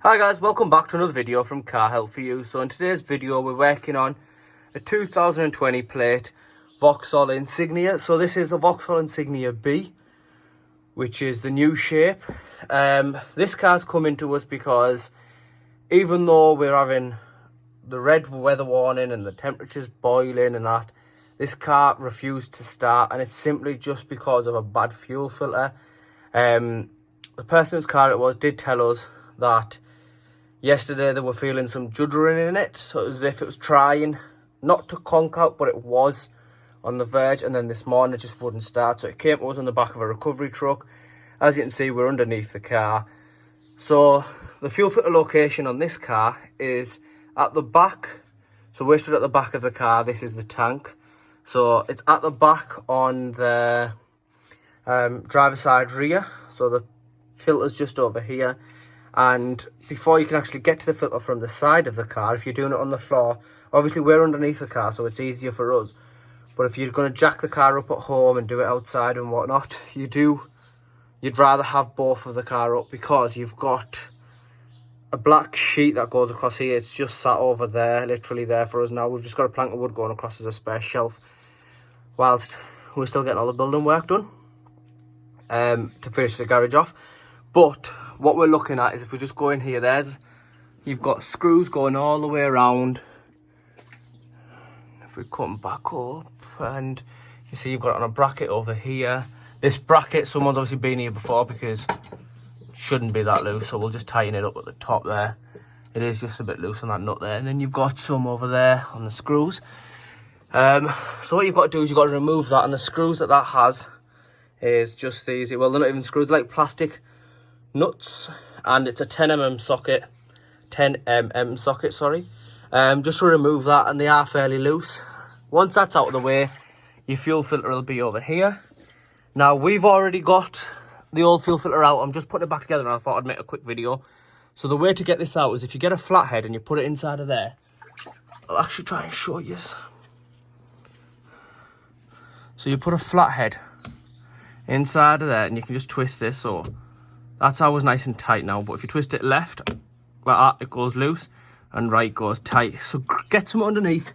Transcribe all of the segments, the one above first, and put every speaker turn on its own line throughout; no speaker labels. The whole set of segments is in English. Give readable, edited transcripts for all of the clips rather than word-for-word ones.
Hi guys, welcome back to another video from Car Help for You. So in today's video we're working on a 2020 plate Vauxhall Insignia. So this is the Vauxhall Insignia B, which is the new shape. This car's coming to us because even though we're having the red weather warning and the temperature's boiling and that, this car refused to start, and it's simply just because of a bad fuel filter. The person whose car it was did tell us that yesterday they were feeling some juddering in it, so it was as if it was trying not to conk out, but it was on the verge, and then this morning it just wouldn't start. So it came to us on the back of a recovery truck. As you can see, we're underneath the car. So the fuel filter location on this car is at the back. So we're stood at the back of the car. This is the tank. So it's at the back on the driver's side rear. So the filter's just over here. And before you can actually get to the filter from the side of the car, if you're doing it on the floor, obviously we're underneath the car, so it's easier for us. But if you're going to jack the car up at home and do it outside and whatnot, you'd rather have both of the car up, because you've got a black sheet that goes across here. It's just sat over there, literally there for us now. We've just got a plank of wood going across as a spare shelf, whilst we're still getting all the building work done to finish the garage off. But what we're looking at is, if we just go in here, you've got screws going all the way around. If we come back up, and you see you've got it on a bracket over here. This bracket, someone's obviously been here before, because it shouldn't be that loose, so we'll just tighten it up at the top there. It is just a bit loose on that nut there. And then you've got some over there on the screws. So what you've got to do is you've got to remove that, and the screws that has is just these. Well, they're not even screws, they're like plastic nuts, and it's a 10mm socket, sorry. Just to remove that, and they are fairly loose. Once that's out of the way, your fuel filter will be over here. Now, we've already got the old fuel filter out. I'm just putting it back together, and I thought I'd make a quick video. So the way to get this out is, if you get a flathead and you put it inside of there, I'll actually try and show you. So you put a flathead inside of there, and you can just twist this. So that's always nice and tight now, but if you twist it left like that, it goes loose, and right goes tight. So get some underneath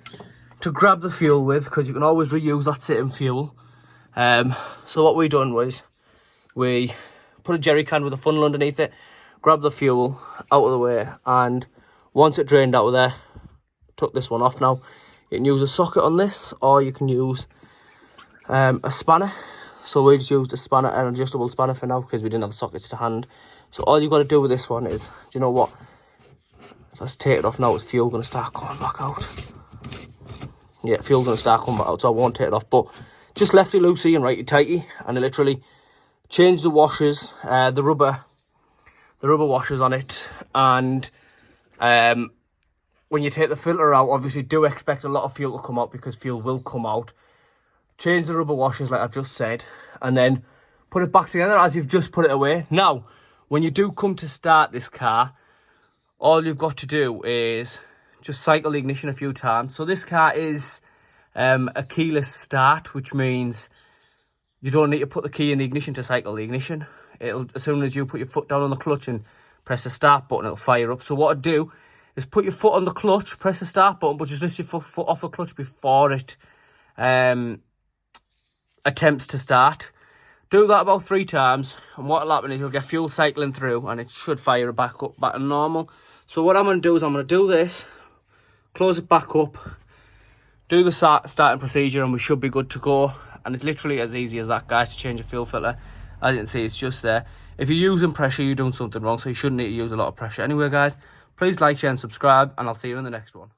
to grab the fuel with, because you can always reuse that sitting fuel. So what we done was, we put a jerry can with a funnel underneath it, grab the fuel out of the way, and once it drained out of there, took this one off. Now you can use a socket on this, or you can use a spanner. So we just used a spanner, an adjustable spanner for now, because we didn't have sockets to hand. So all you've got to do with this one is, do you know what? If I take it off now, it's fuel going to start coming back out. Yeah, fuel's going to start coming back out, so I won't take it off. But just lefty loosey and righty tighty, and I literally change the washers, the rubber washers on it. And when you take the filter out, obviously do expect a lot of fuel to come out, because fuel will come out. Change the rubber washers like I've just said, and then put it back together as you've just put it away. Now, when you do come to start this car, all you've got to do is just cycle the ignition a few times. So this car is a keyless start, which means you don't need to put the key in the ignition to cycle the ignition. As soon as you put your foot down on the clutch and press the start button, it'll fire up. So what I'd do is put your foot on the clutch, press the start button, but just lift your foot off the clutch before it attempts to start. Do that about 3 times, and what'll happen is you'll get fuel cycling through, and it should fire back up back to normal. So what I'm going to do is, I'm going to do this, close it back up, do the starting procedure, and we should be good to go. And it's literally as easy as that, guys, to change a fuel filter. As you can see, it's just there. If you're using pressure, you're doing something wrong, so you shouldn't need to use a lot of pressure. Anyway, guys, please like, share and subscribe, and I'll see you in the next one.